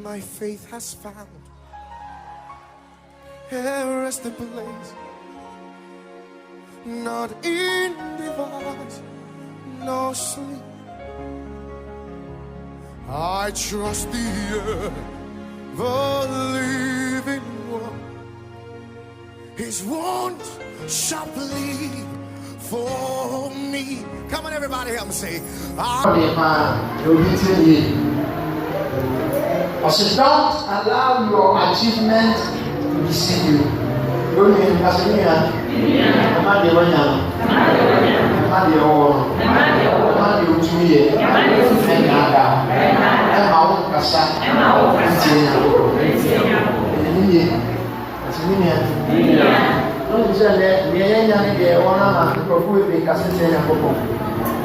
my faith has found a resting place, not in device, no sleep. I trust the ever-living one. His wounds shall bleed for me. Come on, everybody, help me say, don't allow your achievement to deceive you. Don't you say that the one of the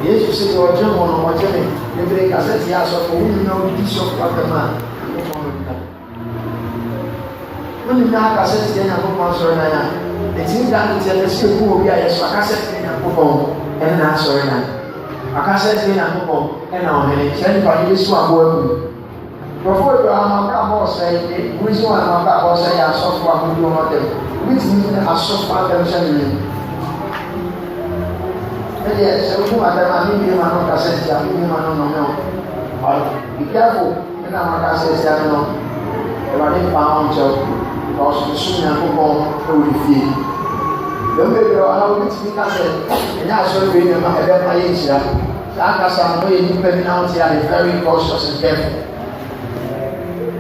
Jesus said, "Your German, or German, the break as a yes of who know this of the man." When you now cassette in a book on Sorana, it seems that it's a school who will be a cassette in a book and an Sorana. A cassette in a book and on a send for this one working. Before you are not say, which one of our say, I saw for who do not them, which means I saw for them sending. Yes, so who are them? I mean, you are not cassette, I mean, you are not. Be careful, and I'm not cassette, I know. You are in pound job. Because soon I go on with you. Don't be how it's because and I saw you in my age. That's some way you can now see I'm very cautious and careful.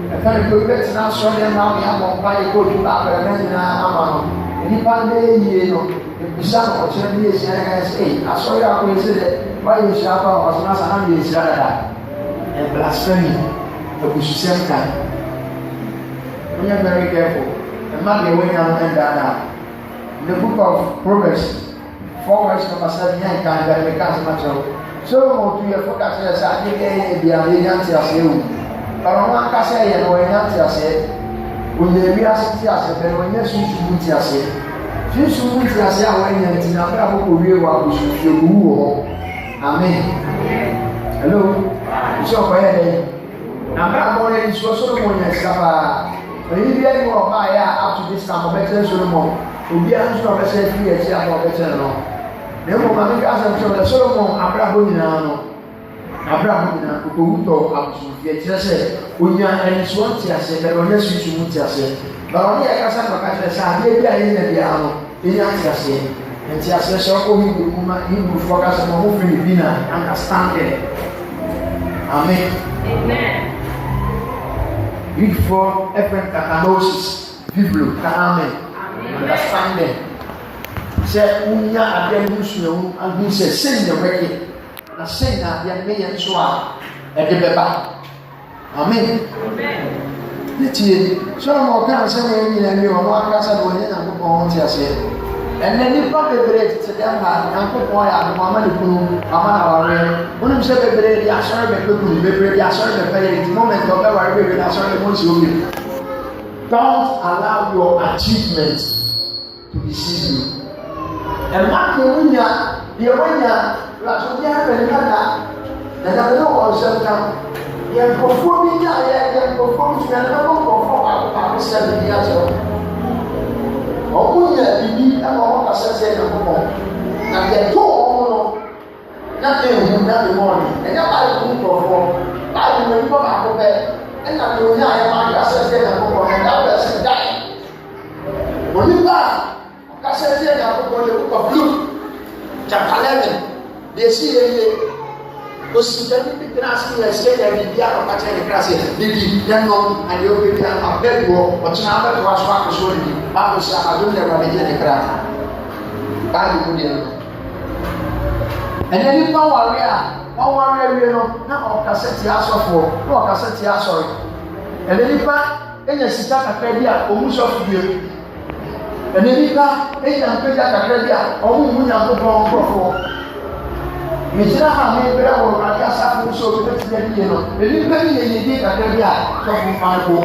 I can't go back to now, so then now we have one by go to back and then I'm any day, you know, if you start watching this and I say, I saw you up with it, why you shop was not 100 years and blasphemy of the same time. We are very careful. And not the way down and down. The book of Proverbs, 4 verse number 7, and can be cast much of. So, to your focus, I think they are the answer as you. But on one case, and when answer said, when the real city as a when you should put your say. Since you put your say, when you're in a couple of real work, we should feel who. Amen. Hello. So, for I'm not going to show someone else. When you hear you up to this time of better Solomon, will be answered of a 3 years of better. No, Mamma Casa Solomon, Abraham, Uto, Absu, said, when you are in Swantia, said, or less you should say. But only I can say, I did in the piano, in answer, say, and she has a woman, he will focus on moving dinner, understanding. Amen. Amen. Read for Ephraim Kakanosis, Biblu, Amen. Understanding. Say, Unya Ademusu, and we say, sing the record, and sing that the million swap at the Beba. Amen. Amen. So, more can say, and you are one person when you are going to say. And then you probably break to them, and put oil and Mamma the Pulu, Amana, when you say the bread, the assure the people, the bread, the assure the pay, the moment of every baby, that's all the most you will. Don't allow your achievements to deceive you. And not the winner, Lasonia, and I know also come. You are performing, you are performing, you are not performing after 7 years old. Omunya bibi ama waka sese na popo na de to omo na de hu na de morning e ya ba ku profo ba ni mo ba ko be e na de onya ya ma ka sese na popo na da be se dai oni ba ka sese na popo le ko blue chapter 11 de si ye Ositani Pitrasi na senya bibia no kacha ni krasi bibi dano ayo bibia abego otuna ba to aswa ko so ni ba ko sha adun le ba je ni krasi ba di ko ni ene ni pa wa wi no na o kaseti asofo na o kaseti asori ene ni pa enya sita kakra bia o mu so fie ene ni pa enya peja kakra bia o mu nya ko profo Mejira ha me bere wo ra ya sa fu so be ti ye no e ni be ni ye di ka de bia so fu fa ko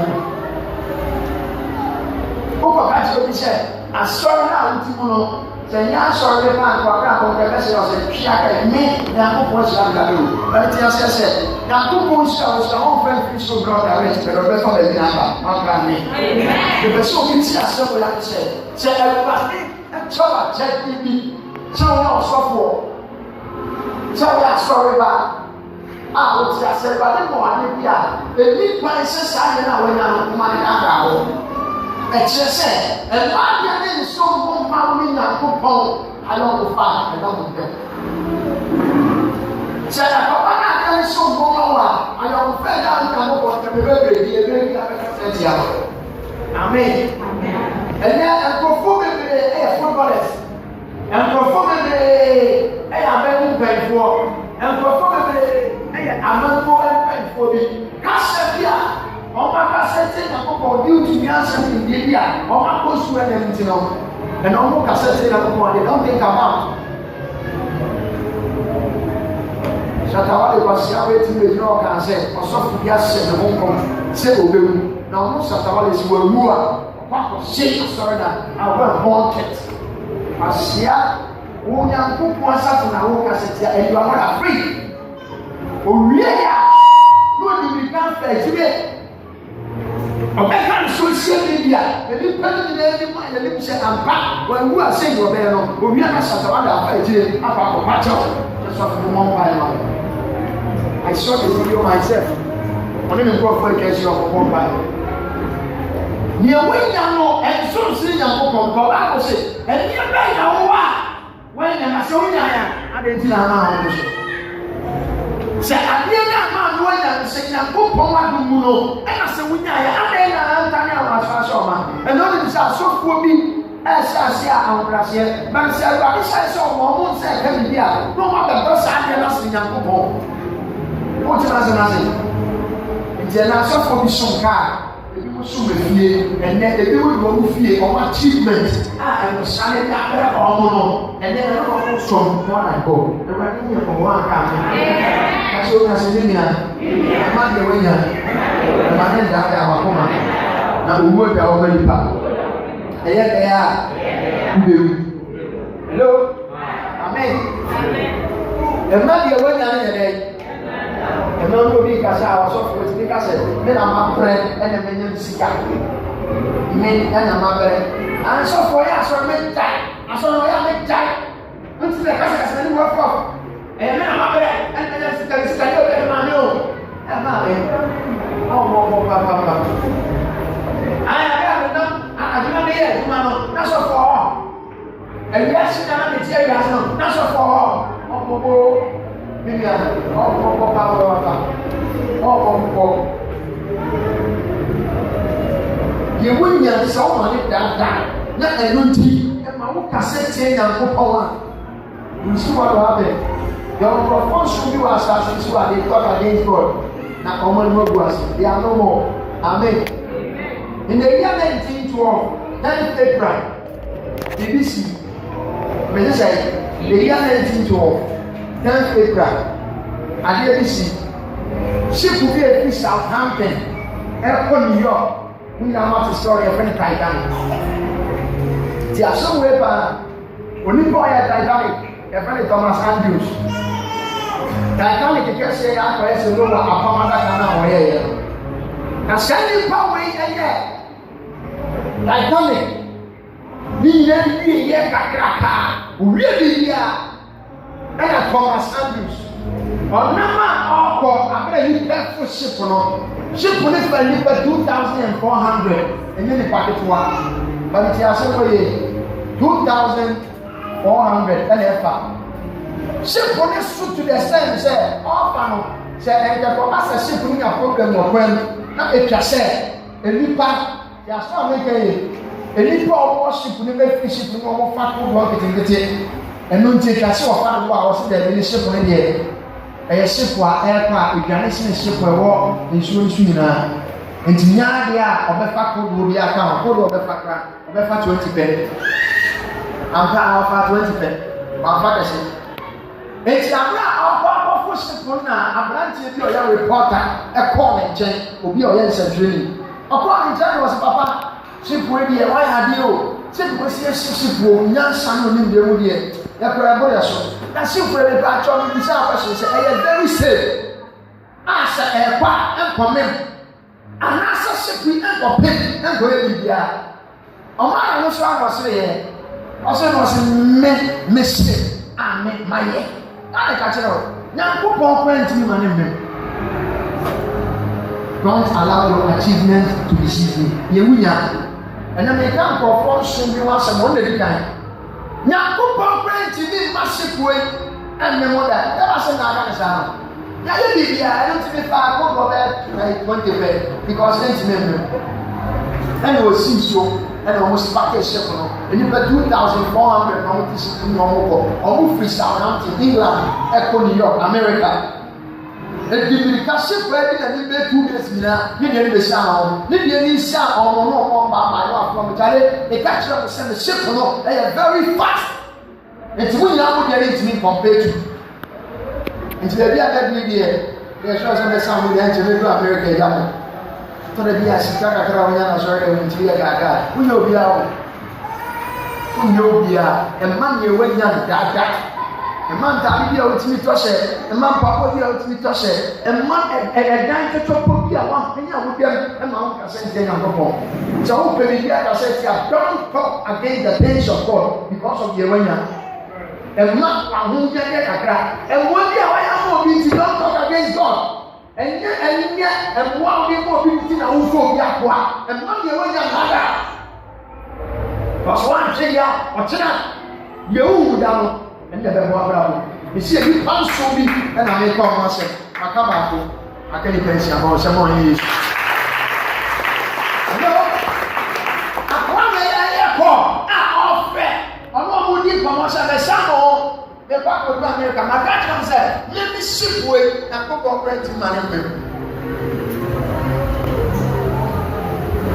o ko ka ti o bi se asoro na o ti mu no Tenya sorry man kwa kwa kwa kese ose piaka me na ko po sha ngalo ba ti asese na ko po sha o sha on friend so brother rich pero be for the number anga me amen the so ki ti ase ko ya se e ba e choba che bibi so wa sofo so ya sorry ba o ti ase ba le mo ani bia e ni pa se sa ni na we na ko ma ni anga ho exercise and I didn't so compound na compound I don't find I don't get say I don't so compound I don't find out na go to be very amen and then perform footballers and perform amen for and perform amen for me kasabia ọba kasẹtẹ na kọkọ bí o tún yà sẹ ní ìdí bí a ọba kó sùn ẹ lẹnu ti nọ ẹnna ọmọ kasẹtẹ na kọkọ they don't think about ṣàtàwá lè wá sí àwọn etí lè ní ọkàn sẹ ọsọfún bí a sẹ ní wọn kọ sẹ òbẹ mu na ọmọ ṣàtàwá lè si wọ ewu a ọba kọ ṣe asọrọ na àwọn ẹbọn kẹt àṣìá wọn yà ń kó pọn asàtò na wọn kasẹtẹ ẹyọ àwọn àfírí òwúyẹ yà ní òní mi ká fẹ ẹtúbẹ. Ọbẹ̀ka social media ẹni pẹ̀lú ní ẹni mọ ẹni bí sẹ àmpá wọn wú àṣẹ ìwọ bẹ́ẹ̀ nọ omi àná ṣàtàwá dà fà ẹ̀jẹ̀ apá àkọ́kọ́ àjọ ẹ̀sọ́ fún mọ́ ọ́n báyìí wọn. I saw the video myself wọ́n ní nǹkan fún ẹ̀kẹ́ ẹ̀sìn ọkọ̀ fún báyìí. Ní ẹ̀wọ́ ìyá nọ ẹ̀sọ́ sí ìyá kọ̀ọ̀kan kọ̀ wá kó ṣe ẹ̀ní ẹ̀bẹ̀ ìyàwó wa wọ́n ẹ̀yà àṣẹ òun yà yà adé ti nà máa wọn ṣe. Sẹ adé náà máa lọ ẹ̀yà ṣe ìyá kọ̀ọ̀kan wá dùn mú lọ ẹ̀yà ṣe òun yà yà adé tani àwọn aṣáájú ọma ẹnna ọdún sẹ asọfúnwó bi ẹsẹ ase ahọnbrasẹ bẹnsẹ ẹwúrọ ṣẹṣẹ ọmọ ọmọ nsẹ ẹkẹ bìbí a ní ọmọ abẹbọ sáà ní ẹnà sí nyàmú pọ wọn ti n'ase n'ase nti ẹnna asọfúnwó bi sùn káà ebi mo sùn bẹ fie ẹnẹ ebi wo ìwọ mo fie ọmọ achievement a ẹnu sáré ní abẹrẹ ọmọ nọ ẹnẹ ẹnẹ ọmọ sọm wọn náà bọ ẹwúrọ ní yẹ ọmọ wọn ká mi ẹsẹ wọn ẹsẹ ní nìyà ẹmá di ẹwọ nyà ẹmá ní ndàdà àwọn akọmọ na owó ẹ̀dá ọmọ nípa ẹ̀yẹ ẹ̀yà mbẹ̀rù hello amen ẹ̀má di ẹ̀wọ́ nyà ní ẹ̀dẹ́ ẹ̀má ní obi kasa àwọn sọ́fù ẹ̀tì ní kásẹ̀ ní nà má pẹ̀rẹ̀ ẹ̀nà mẹ́nyẹ́ ní sika mi ẹ̀nà má pẹ̀rẹ̀ ànsọ́fù ọ̀yẹ́ asọ̀rọ̀ mi ta asọ̀rọ̀ ọ̀yẹ́ mi ta ń ti lẹ̀ kásẹ̀ ní wọ́n fọ̀ ẹ̀yẹ mẹ́nà má pẹ̀rẹ̀ ẹ̀nà mẹ́nyẹ́ sika ní sika ní ọ̀bẹ̀ ẹ̀má ní o ẹ̀má rẹ̀ ọ̀mọ̀ pàpàpà ayé àbẹ̀dá àdúrà ní yẹ ẹ̀dúmá náà n'asọ̀ fọ̀ ọ́ ẹ̀yẹ ẹ̀sìn náà ní tiẹ̀ yà sàn n'asọ̀ fọ̀ ọ́ ọ̀pọ̀pọ̀ bíbí àná ọ̀pọ̀pọ̀ pàpàpà ọ̀pọ̀pọ̀ yẹ̀wò nyànsá ọ̀mà ní dáadáa na ẹ̀nu ti ẹ̀ma wò kásẹ̀ tiẹ̀ nyànkó pọ̀ wá nsuwa lọ abẹ yẹ ọ̀pọ̀pọ̀ nsúwò bí wà asase nsuwa de talk against God na ọmọ ẹni wọ́n gu ase they are no more amen. In the year 1912, 10th April, BBC, the year 1912, 10th April, at the BBC, ship will be at Southampton, airport New York. We know about the story of Titanic. There are some way back, when you buy a Titanic, a friend Thomas Andrews. Titanic, you can say, I question no one, a commander can now. Na sẹ́ni pàwọ́ ẹ̀yẹ Titanic ní ìyẹn ní ìyẹn kakraka òwúyẹ bìbí a ẹ̀yẹ Thomas Andrews ọ̀nàmà ọkọ̀ abẹ́rẹ́ yìí bẹ́ẹ̀ fún ṣípù náà ṣípù ní fẹ́ nípa 2,400 ẹ̀yẹ nípa ketewa bàtí tí a ṣe wọ́n yẹ 2,400 ẹ̀yẹ ẹ̀fà ṣípù ní sùn to the extent sẹ́ ọ̀fà nù sẹ́ ẹ̀yẹ kọ́ bá sẹ́ ṣípù ní àpògbẹ̀mù ọ̀pẹ́ mu. Na epiase enipa yaso ameke enipa ọwọ ship ni be fi ship ni ọmọ fa ko do ketekete enu nti epiase ọfa no wa ọsẹ de ni ship ni de eye ship a airpa edwane sin ship ẹwọ nsuo nsu nyina nti nyaade a ọbẹfa ko do bi aka ko do ọbẹfa kra ọbẹfa 20 pen ampa ọfa 20 pen ọfa kese eti abra ọkọ ship na abrantie bi ọya reporter ẹkọ ne nkyɛn obi a ɔyɛ nsɛntwerɛni ɔkọ ne nkyɛn wɔ sɛ papa ship wey deɛ wɔyɛ ade o Say because here ship will nyansa no nim de mu de. Ya kora bo ya so. Na ship we be ba cho me bisa question say e very safe. Asa e kwa enkomem. Anasa ship we enkopem enko e bibia. Oma no so akwase ye. Ose no se me ship. Amen maye. I catch it out. Nyankopon kwa ntimi ma ne mbem. Don't allow your achievement to deceive you. Yewunya. And I make up for something once a month. Nyankopon kwa ntimi ma shipwe and me mo that. That was na ka sa. Ya ye bibia, I don't think fa ko go be 20 because ntimi mbem. And it was so and almost package ship no. And you pay 2,400 no this no more. Almost free Southampton, England, Echo New York, America. And the ship where they be 2 days now. You dey be sound. You dey sound on no by from Italy. They catch up send the ship no. They are very fast. It's when now they need to be compared to. It's the idea that we there. They show some sound with the America down. To the dia sikaka kra wonya na sori e ntia gaga unyo bia e man ye wanya gaga e man ta bia otimi toshe e man papa bia otimi toshe e man e dan to topo bia wa nya wo bia e ma wo ka se ntia nya popo so wo pe bia ka se tia don't talk against the things of God because of ye wanya e man ahun je kakra e wo bia wa ya mo bi don't talk against God. And one people be who go Yakwa, and not the way but one thing, what's that? You down and never more. You see, you can't show me, and I may call myself. I come back. I can't even say about someone is. No, I want to call. I offer. I want to give promotion as some. The back of America, my dad comes there. Let me ship way and go corporate management.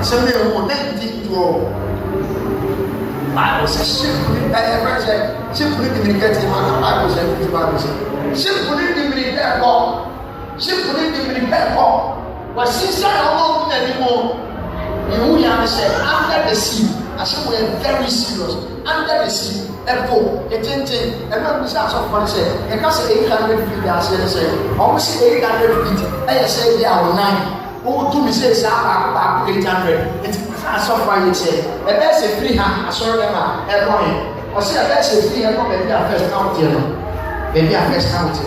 So they will not dig to all. I was a ship with a ship with the getting I was a ship with the military call. Ship with the military call. But since I don't know anymore, you will say under the sea. I said we're very serious. Under the sea. Echo, a tinting, and not the sounds of one say, and cast 800 feet, I say, almost 800 feet, I say, they are 9. Oh, to me says, 800. It's a software, you say, a best a free hand, I saw them at point. Or say a best a free hand, maybe a first county, maybe a first county.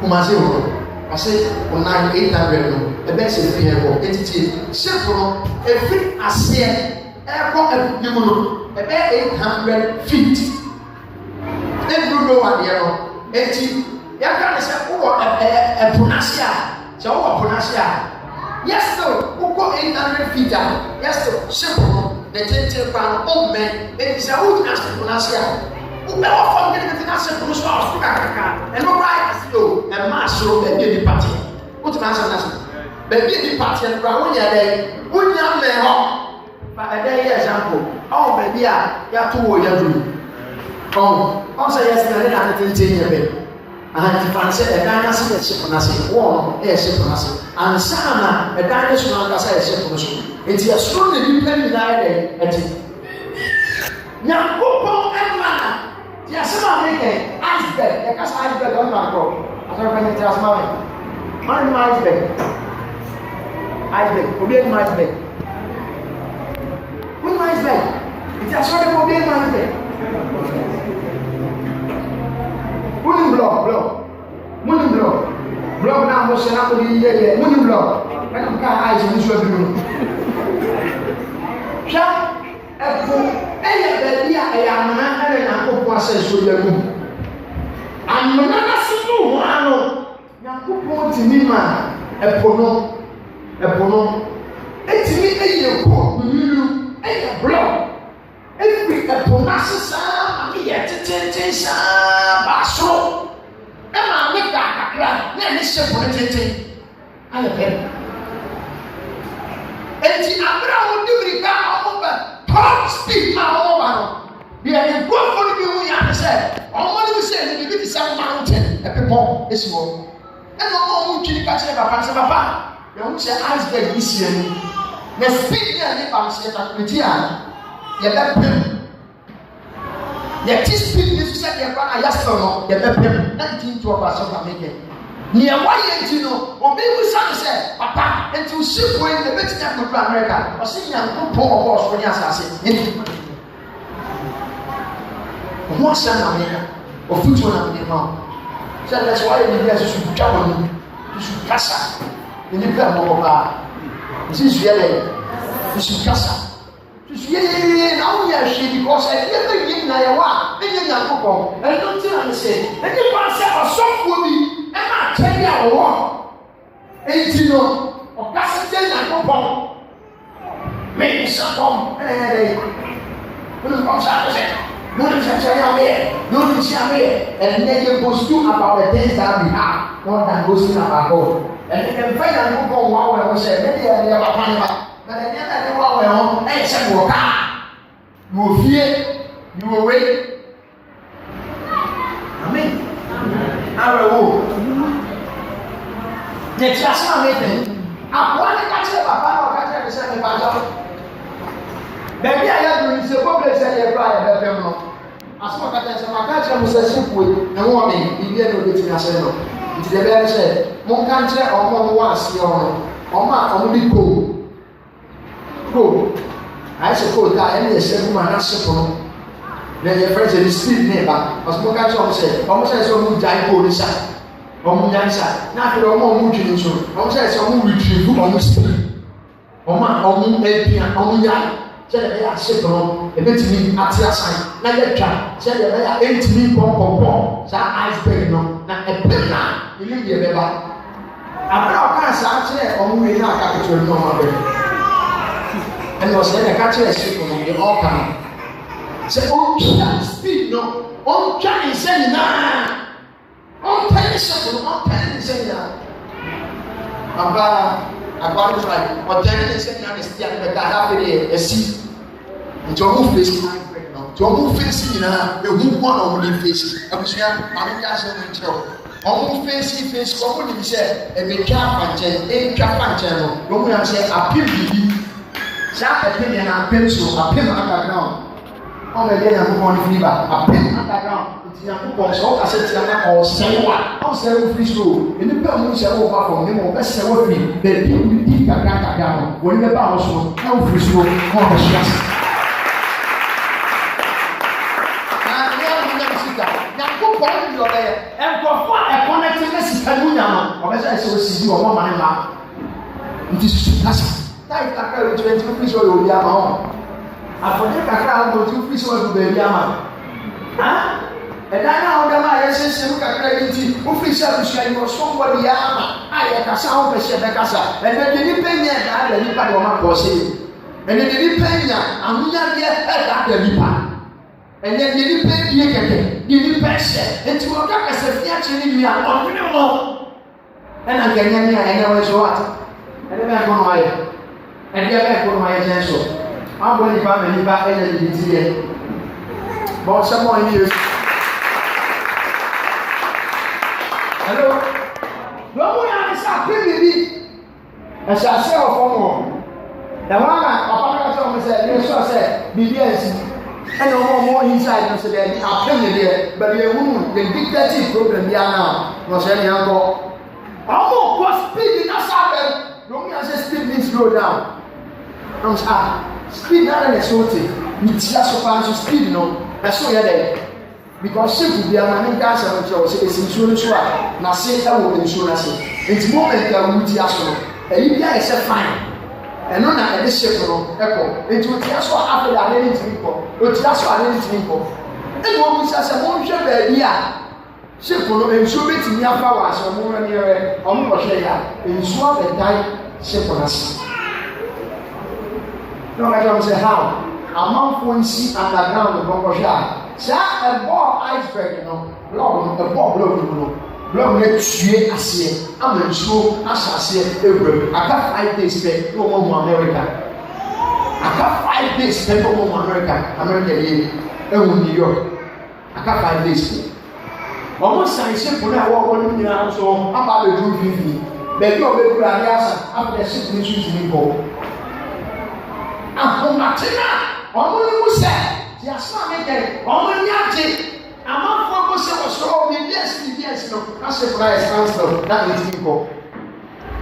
Umazio, I say, 800, a best a free hand, it's simple, a free as here, airport, about 800 feet. Then you know what you know. You can't say, oh, a pronuncia. So, what pronuncia? Yes, sir. Who go 800 feet down? Yes, sir. Simple. The 10 pound old man. They say, who can ask pronuncia? Who never forget the national pronuncia? And no right as you, and master, baby, the party. What to answer? Baby, the party, and Brown, day. Who young man, but a day example. Oh, baby, you have to worry. Oh, also yes, I didn't think a bit. And if I said a dynasty, a ship on us, one, a ship on us, and Sana, a dynasty on us, a ship on us. It's a strongly dependent idea. Now, Popo and Mana, yes, I'm making iceberg, because iceberg on my road. I don't know if it's mine. Mine, iceberg. Iceberg, obey my iceberg. Who's my iceberg? It's a sort of obey my iceberg. Money block now was an apple in the money block. I don't care eyes in this room. Shall any idea I am not having a process with your room. I'm not single one. Yakupo Tinima, a pono. It's me a court, you a block. Every pronounces Basro. And I make that cry. Let me say for it. I have him. And the Abra will do the guy over. Talk, speak my over. We are in good for you. We understand. On what we say, we be some mountain. A people is more. And no more can catch a papa. You won't say iceberg this year. The speak here, I'm saying that with you. You let him. Yet this speed is said the Bana Yastono, the Pepem, 1912 of America. Near Wayentino, or maybe sunset, Papa, and to ship when the next time of America, or seeing a poor horse for Yasasi. One son of America, or future of the mom. So that's why the years should travel, you should cast in the Pemba. This is really, you should cast. Now we are she because I never give Nayawa, and then I go. I don't say, and you pass a soft woman, and I tell you a war. And you know, or Cassidy and go. Maybe some home, and and then you post two about the things that we have, more than boasting about God. And then finally, go wow, I was saying, maybe I never find. But I never know well, I said, you will fear, you will wait. Amen. I will. The Chasma meeting. I want to catch up about catching the same battle. Maybe I have to say, what is a cry at the film? As much as I catch up with a ship with a woman, if you are getting a sailor. It's the very said, one country or more once, or my only cool. I suppose that any second man has simple. Then your friends is still neighbor. As more catch on say, almost as some giant police, or Munyansa, not your more moving so. Almost as some retrieve on the street. Or my own baby and on young. Said they are simple, a bit me at your side. Now you try. Said they are 8 me pom. Some iceberg no, not a penna. You leave your baby. I'm not going to say, or we not capital no. And was then a catcher from the all coming. Say, oh, speed, no, on trying to say now, on 10 seconds, on 10 saying that. I got it right, or 10 seconds, I still the Gaddafi, a seat. And to move facing, to move facing, the move one on the face. I was here, I'm just on facing face, what would you say? A big cap and channel, Roman say, a pimp. That opinion and pencil, a pin underground. On the day I'm going to fever, a pin underground. It's young boys, all I said, or say what? I'll say with free school. In the bell, we shall over from him or best say what me. The people will keep a grant down. When the bounce will come free school, all the shots. Now, never sit down. Now, go for your there and for what a connectedness is Kalunya, or as I see you or one man. It is classic. Type kakra 20 fish oil ya ma. Afode kakra go 2 fish oil be ya ma. Ah? E dan na o ma yesese mu kakra yiti. O fish oil shi ayo somebody ya ma. Aye kasa o be she be kasa. E de ni penya da da ni pa de o ma ko se. E de ni penya amunya de e da da ni pa. E de ni penya keke. Ni pese. Enti o ka kasa fia che ni ya o ni mo. E na ganya ni a ene we so what? E de be ko no aye. And the other for my attention. I'm going to find a back energy today. But someone here. Hello? No one is a pretty as I say for more. The one I said, you said, BBS. And no more inside, I said, I'll tell you there. But the woman, the big dirty problem here now, was any uncle. Almost was speeding us. Don't mean I say speed means slow down. Speed not an exotic. It's just so speed, no. That's so yeah. Because simply the man cancer is insurance. Now say that will insurance. It's moment that we just and you guys are fine. And none of this ship, echo. It will just what after the identity people. It's just what identity people. And what we say, one ship, ship will insure it in your powers or more near almost here. Insure the time ship on us. No matter say how. A man for see underground the Bongosha. Say a ball iceberg, blow a ball blow let tuer assez. I'm a show as I say every. I got 5 days spent no more America. I got 5 days spent no more America. New York. I got 5 days. Almost I say for now what you know so I'm about to do vivi. But you will be after the ship issues me go. I'm from Martina. I'm going to say, the assignment that only Yaji. I'm not focused on so yes, no, I said, I stand that is people.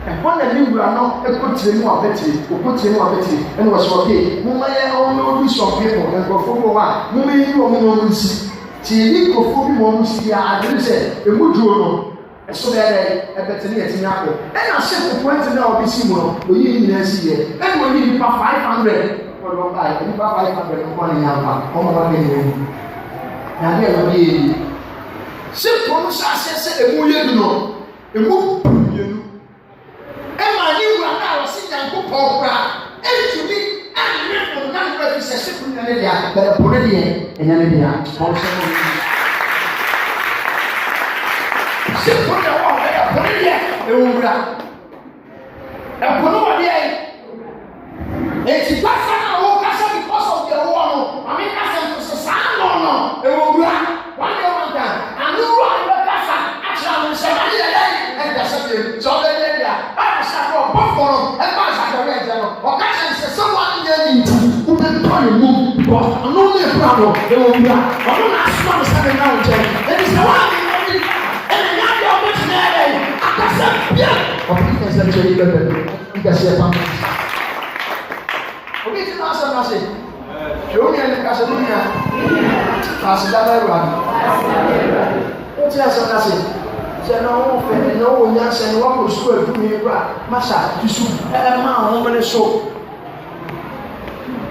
And when the new are not a good team or betty, who put in one betty, and was okay. Mumma, only some people, and go for one. Mummy, you will see. See, go for you, see, I didn't say, a good journal. And so that I better near Tinako. And I said, the point now be similar, we didn't see it. And we need 500 or not, I need 500 money now, on one million. And there will be simple success, a million, a million. And my new one now, sitting and go for and to me, and remember, none of us is a simple area, but a Polynesian and Yandia. Simple, a Polynesian, a woman. A Polynesian. It's just because of the war. I mean, that's a sound on. It will be one day, one time. And you run the casa, actually, and that's a so they I shall go for and pass at the red general. Or catch someone who can call you move because I'm only a problem. They will be I'm not smart as having now. There is no one and another opportunity. I said, yeah. Or you can say, you can say, okay, to answer, I say, show me in the Casadunia. Casadana run. What's the answer? I say, no, no, yes, and one was square to me, Massa, you should have a man over the soap.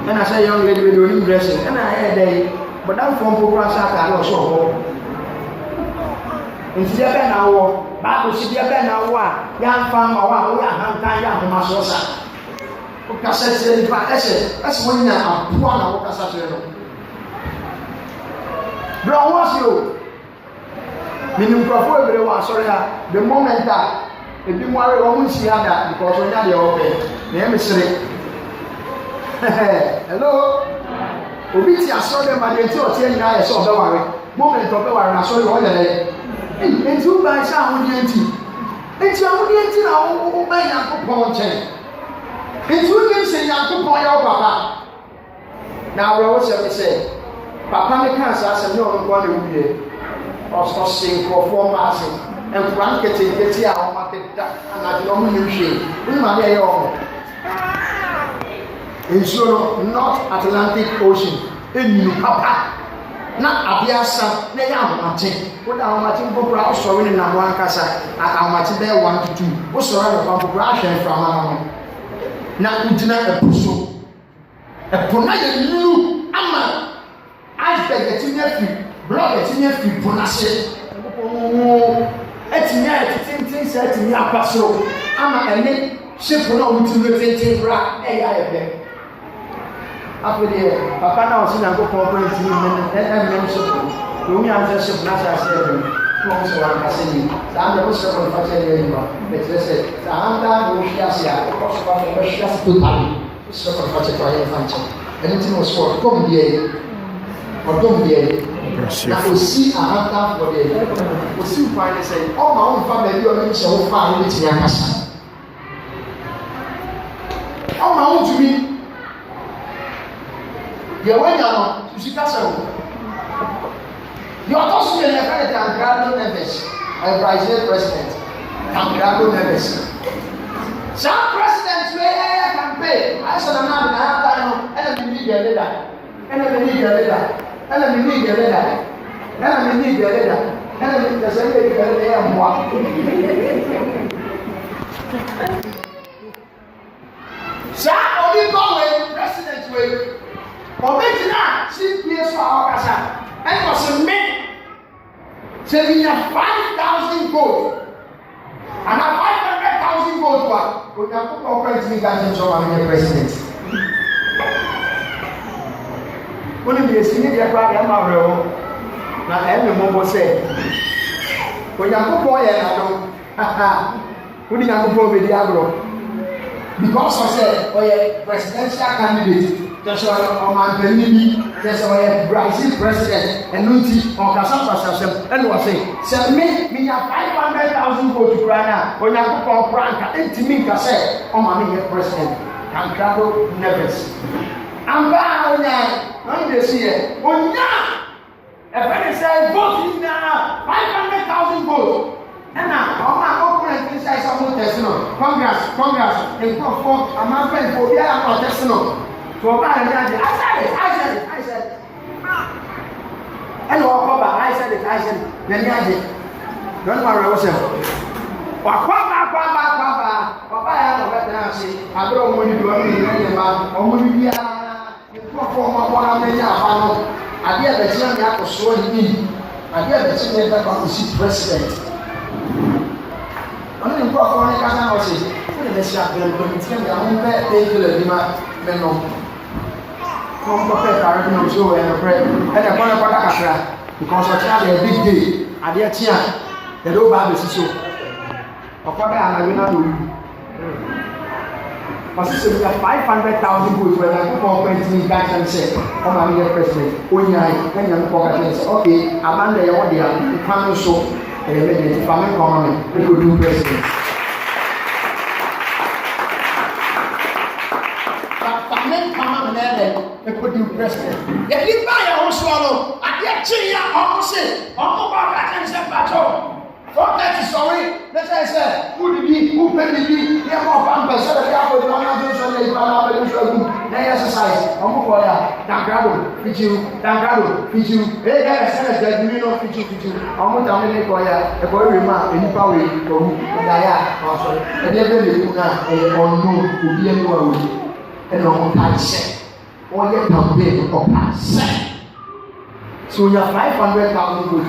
And I say, young lady, with your dressing, and I had a, but I'm from Purasa, I was so. In Japan, our Bible, she be a ben, our young farmer, our young Masosa. Cassette, that's when you are one hour cassette. Brown was you. Meaning, probably was sorry, the moment that if you worry, almost see that because we're not the open. Name is hello. Obiti, I saw them at the 10 years of the moment of the war, and I saw you all the day. And two by sound, it's your only now, who may not go chain. It's who say Yaku for your papa. Now, we also say, Papa, the cancer, as a no one will be also sing for 4 masses and blanketing the tea out of the and I don't know shame. We might be all. In so North Atlantic Ocean, in New Papa. Not Abiasa, they are Martin. Put our Martin Bobra, sorry, in one casa, and our Martin there 1 to 2. What's the right of Bobra from na udina epuso epona ye nu ama iceberg etinya fi blood etinya fi ponase etinya etinya se etinya apaso ama ene shepu na omutu retentin bra eya ebe afede papa na osi na go corporate ni men so we answer shepu na sa se no so wan kaseni da na go so ko fa se ye no but say da anda no shiasia ko so ba no shiasia totally so ko fa se ko ye fanche and it was for come here or come here na osi ahanta for there osi find say all my own family o ni se o fa ni ti akasa all my own to me ye when ya no you kasa o you are also the Tancrado Neves, a Brazilian president. Tancrado Neves. Some presidents may campaign. I said, I'm not going to have time. And I need a leader. And I need a leader. And I need a leader. And I need a leader. And I need a leader. Some only go presidents way. Original, CPS for our casa. And was a man. So we have 5,000 gold. And a 500,000 gold one. We can put our president as a president. When you see the crowd, I'm not real. Now, every moment say, when you put boy, I don't. When you go with the agro. Because I said, oh, yeah, presidential candidate. Just on my baby, just on Brazil president, and Nunti on Casablanca, and was saying, send me 500,000 go to Ghana, when I go for Franca, and Timinka said, oh, my president, Tancrado Neves. Amba onya, no dey see here. Onya. A friend said vote in 500,000 votes. And now, my opponent inside some testimony. Congrats. And for a man friend for the other testimony. So I said. And walk over, I said it. Then I did. Don't worry yourself. Papa, I have a better say. I don't want to do anything, man. Or will be a perform upon a many. I did the same that was so in. I did the same that was the president. I'm in Crawford, I was saying, let's have them committee. I'm very thankful, Meno. Come prepare Caribbean show and a prayer. And a corner for Accra because of a big day. I did cheer. The low Bible is so. Of what I will not do. But since we have 500,000 votes, when I go for 20 guys and say, "Oh my dear president, oh yeah, then you go and say, okay, Amanda, you want the panel show, and the family government, we could do president." Family government, we could do president. If you buy your own swallow, I get cheer, opposite, I can say, battle. Sorry, let's say, who paid the bill? They are pampers, so they are going to exercise. I'm for ya. Dangrado, Pichu. Hey, guys, there's no Pichu. I'm going to for ya. A boy remark, and you probably go. And every unknown will be anywhere. And on I say, all your campaign of pass. So you have 500,000 votes.